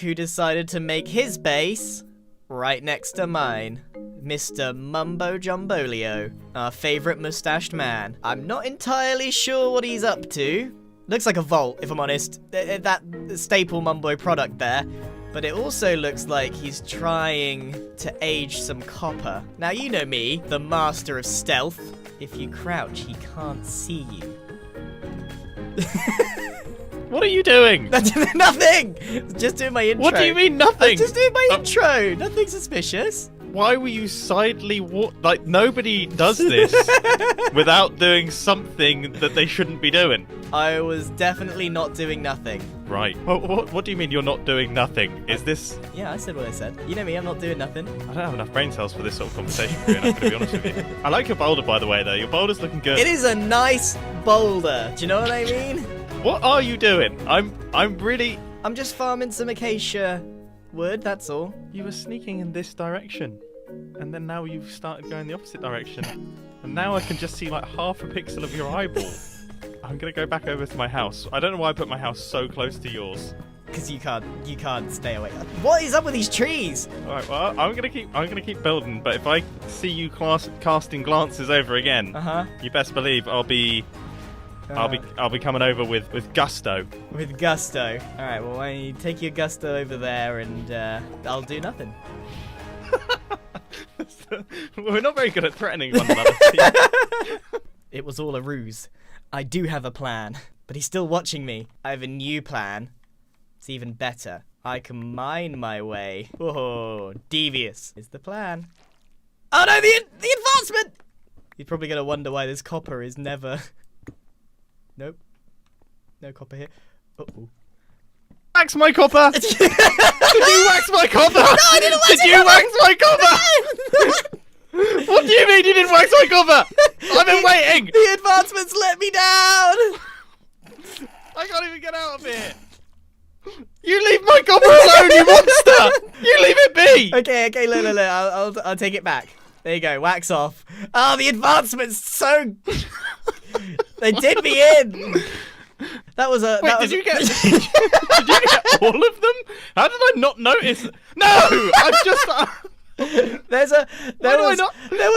who decided to make his base right next to mine. Mr. Mumbo Jumbolio, our favourite mustached man. I'm not entirely sure what he's up to. Looks like a vault, if I'm honest. That staple Mumbo product there. But it also looks like he's trying to age some copper. Now, you know me, the master of stealth. If you crouch, he can't see you. What are you doing? Nothing! Just doing my intro. What do you mean nothing? I'm just doing my intro. Nothing suspicious. Why were you like, nobody does this without doing something that they shouldn't be doing. I was definitely not doing nothing. Right. What do you mean you're not doing nothing? Is this... Yeah, I said what I said. You know me, I'm not doing nothing. I don't have enough brain cells for this sort of conversation, Grian, I'm going to be honest with you. I like your boulder, by the way, though. Your boulder's looking good. It is a nice boulder. Do you know what I mean? What are you doing? I'm just farming some acacia wood, that's all. You were sneaking in this direction, and then now you've started going the opposite direction. And now I can just see like half a pixel of your eyeball. I'm gonna go back over to my house. I don't know why I put my house so close to yours. Because you can't stay away. What is up with these trees? Alright, well, I'm gonna keep building, but if I see you casting glances over again, you best believe I'll be coming over with gusto. With gusto. Alright, well, why don't you take your gusto over there and I'll do nothing. We're not very good at threatening one another. It was all a ruse. I do have a plan, but he's still watching me. I have a new plan. It's even better. I can mine my way. Whoa, devious is the plan. Oh no, the advancement! You're probably going to wonder why this copper is never... Nope. No copper here. Uh-oh. Wax my copper! Did you wax my copper? No, I didn't wax Did you wax my copper? What do you mean you didn't wax my copper? I've been waiting! The advancements let me down! I can't even get out of here! You leave my copper alone, you monster! You leave it be! Okay, look, I'll take it back. There you go, wax off. Oh, the advancements so... They did me in! That was a... Wait, did you get all of them? How did I not notice? No! I'm just... There was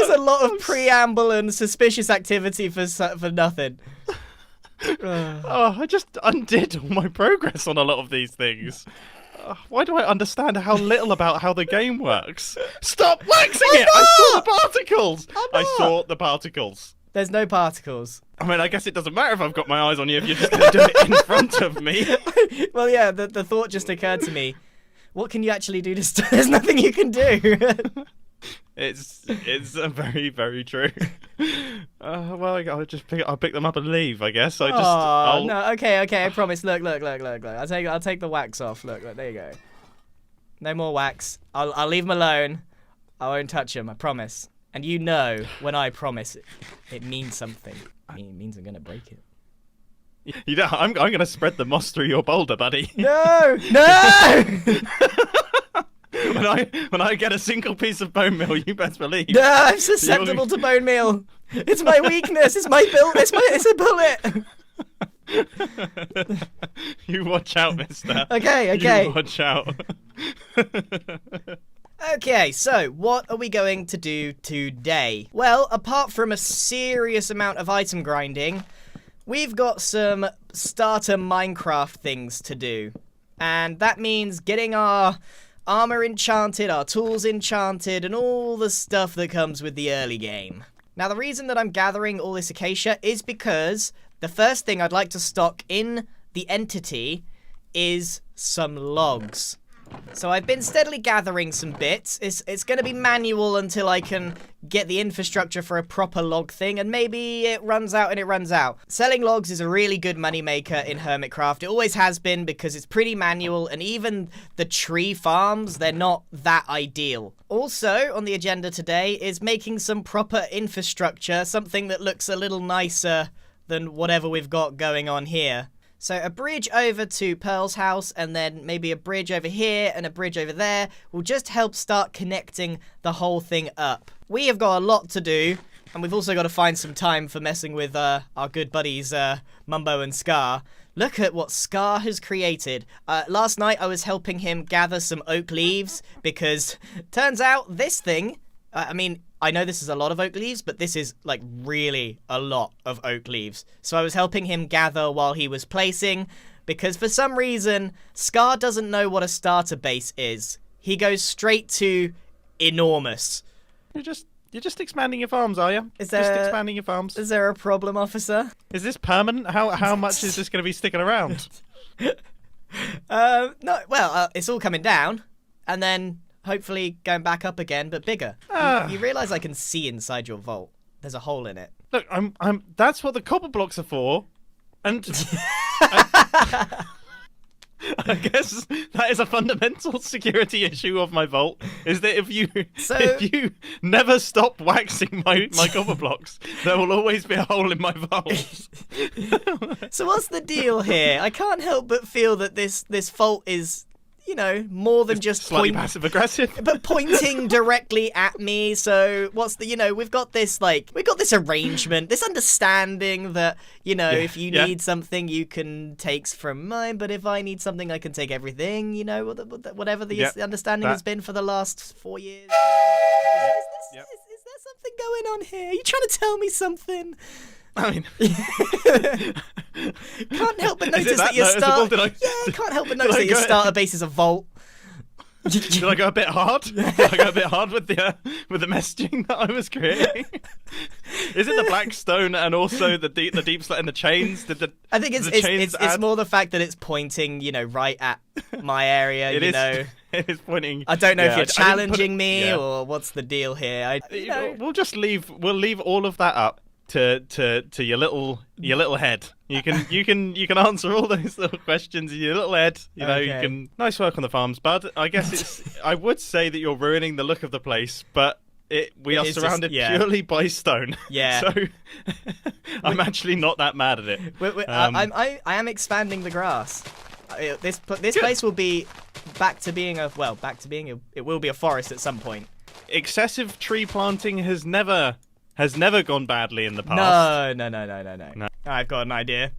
a lot of preamble and suspicious activity for nothing. Oh, I just undid all my progress on a lot of these things. Why do I understand how little about how the game works? Stop waxing it! I saw the particles! I saw the particles. There's no particles. I mean, I guess it doesn't matter if I've got my eyes on you if you're just going to do it in front of me. Well, yeah, the thought just occurred to me. What can you actually do to stop? There's nothing you can do. It's very, very true. Well, I'll pick them up and leave, I guess. No, okay, I promise. Look. I'll take the wax off. Look, there you go. No more wax. I'll leave them alone. I won't touch them, I promise. And you know, when I promise, it means something. It means I'm gonna break it. You know, I'm gonna spread the moss through your boulder, buddy. No! When I get a single piece of bone meal, you best believe. No, I'm susceptible to bone meal. It's my weakness. It's my build. It's a bullet. You watch out, mister. Okay. You watch out. Okay, so what are we going to do today? Well, apart from a serious amount of item grinding, we've got some starter Minecraft things to do. And that means getting our armor enchanted, our tools enchanted, and all the stuff that comes with the early game. Now, the reason that I'm gathering all this acacia is because the first thing I'd like to stock in the entity is some logs. So I've been steadily gathering some bits. It's going to be manual until I can get the infrastructure for a proper log thing, and maybe it runs out and it runs out. Selling logs is a really good moneymaker in Hermitcraft. It always has been because it's pretty manual, and even the tree farms, they're not that ideal. Also, on the agenda today is making some proper infrastructure, something that looks a little nicer than whatever we've got going on here. So a bridge over to Pearl's house, and then maybe a bridge over here and a bridge over there will just help start connecting the whole thing up. We have got a lot to do, and we've also got to find some time for messing with our good buddies Mumbo and Scar. Look at what Scar has created. Last night I was helping him gather some oak leaves because turns out this thing, I mean, I know this is a lot of oak leaves, but this is like really a lot of oak leaves. So I was helping him gather while he was placing because for some reason, Scar doesn't know what a starter base is. He goes straight to enormous. You're just expanding your farms, are you? Just expanding your farms. Is there a problem, officer? Is this permanent? How much is this going to be sticking around? No. Well, it's all coming down, and then hopefully going back up again, but bigger. You realise I can see inside your vault. There's a hole in it. Look, that's what the copper blocks are for, and. I guess that is a fundamental security issue of my vault, is that if you never stop waxing my copper blocks, there will always be a hole in my vault. So what's the deal here? I can't help but feel that this vault is, you know, more than just slightly passive aggressive, but pointing directly at me. So what's the, you know, we've got this arrangement, this understanding that, you know, if you need something, you can take from mine, but if I need something, I can take everything. You know, whatever the understanding has been for the last 4 years. Is there something going on here? Are you trying to tell me something? I mean, can't help but notice that your starter base is a vault. Did I go a bit hard? Did I go a bit hard with the messaging that I was creating? Is it the black stone and also the deep slit and the chains? I think it's more the fact that it's pointing, you know, right at my area. It is pointing. I don't know if you're challenging me or what's the deal here. We'll leave all of that up to your little head. You can answer all those little questions in your little head. You know, you can. Nice work on the farms, bud. I guess I would say that you're ruining the look of the place, but we are surrounded purely by stone. Yeah. So I'm actually not that mad at it. I am expanding the grass. This place will be back to being it will be a forest at some point. Excessive tree planting has never gone badly in the past. No. I've got an idea.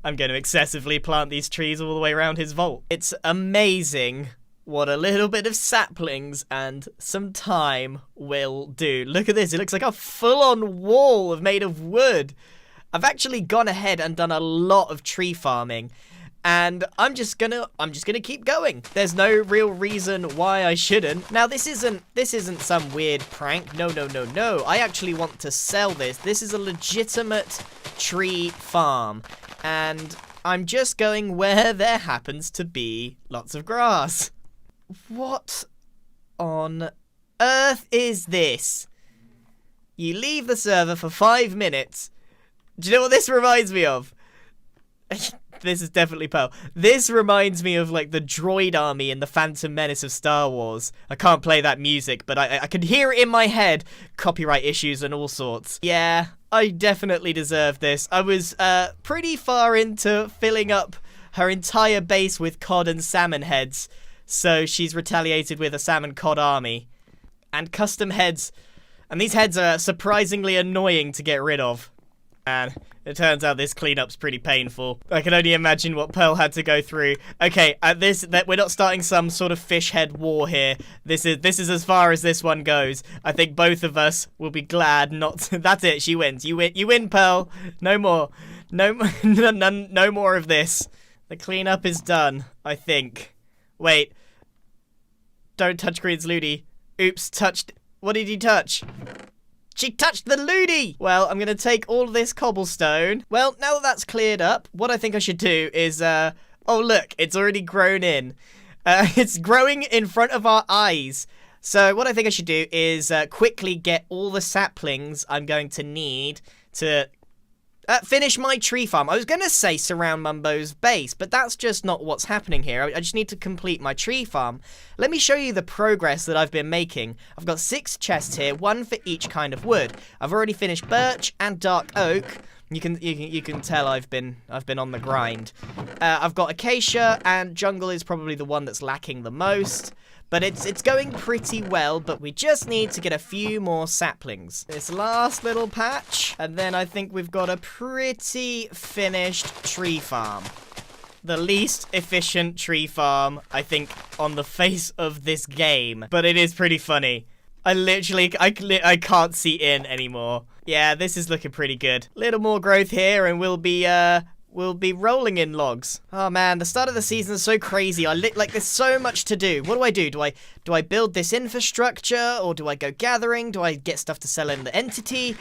I'm going to excessively plant these trees all the way around his vault. It's amazing what a little bit of saplings and some time will do. Look at this. It looks like a full-on wall made of wood. I've actually gone ahead and done a lot of tree farming. And I'm just gonna keep going. There's no real reason why I shouldn't. Now this isn't some weird prank. No. I actually want to sell this. This is a legitimate tree farm. And I'm just going where there happens to be lots of grass. What on earth is this? You leave the server for 5 minutes. Do you know what this reminds me of? This is definitely Pearl. This reminds me of like the droid army in the Phantom Menace of Star Wars. I can't play that music, but I can hear it in my head. Copyright issues and all sorts. Yeah, I definitely deserve this. I was pretty far into filling up her entire base with cod and salmon heads, so she's retaliated with a salmon cod army. And custom heads. And these heads are surprisingly annoying to get rid of. And it turns out this cleanup's pretty painful. I can only imagine what Pearl had to go through. Okay, we're not starting some sort of fish head war here. This is as far as this one goes. I think both of us will be glad not to. That's it, she wins. You win, Pearl. No more. No more of this. The cleanup is done, I think. Wait. Don't touch Grian's looty. Oops, touched. What did you touch? She touched the looty! Well, I'm going to take all of this cobblestone. Well, now that that's cleared up, what I think I should do is, oh look, it's already grown in. It's growing in front of our eyes. So what I think I should do is quickly get all the saplings I'm going to need to finish my tree farm. I was going to say surround Mumbo's base, but that's just not what's happening here. I just need to complete my tree farm. Let me show you the progress that I've been making. I've got 6 chests here, 1 for each kind of wood. I've already finished birch and dark oak. You can tell I've been on the grind. I've got acacia, and jungle is probably the one that's lacking the most. But it's going pretty well, but we just need to get a few more saplings. This last little patch, and then I think we've got a pretty finished tree farm. The least efficient tree farm, I think, on the face of this game. But it is pretty funny. I can't see in anymore. Yeah, this is looking pretty good. Little more growth here, and we'll be rolling in logs. Oh man, the start of the season is so crazy. Like there's so much to do. What do? Do I build this infrastructure, or do I go gathering? Do I get stuff to sell in the entity?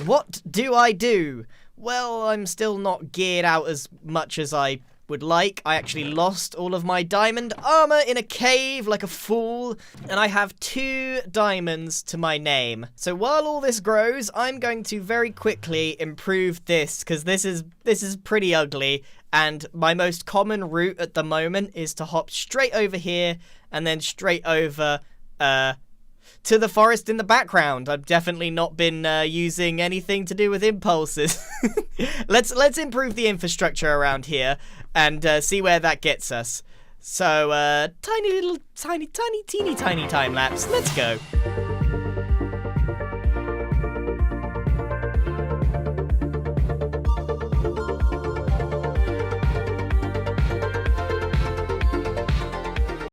What do I do? Well, I'm still not geared out as much as I would like. I actually lost all of my diamond armor in a cave like a fool, and I have 2 diamonds to my name. So while all this grows, I'm going to very quickly improve this, because this is pretty ugly, and my most common route at the moment is to hop straight over here and then straight over to the forest in the background. I've definitely not been using anything to do with impulses. Let's improve the infrastructure around here and see where that gets us. So, teeny tiny time lapse. Let's go.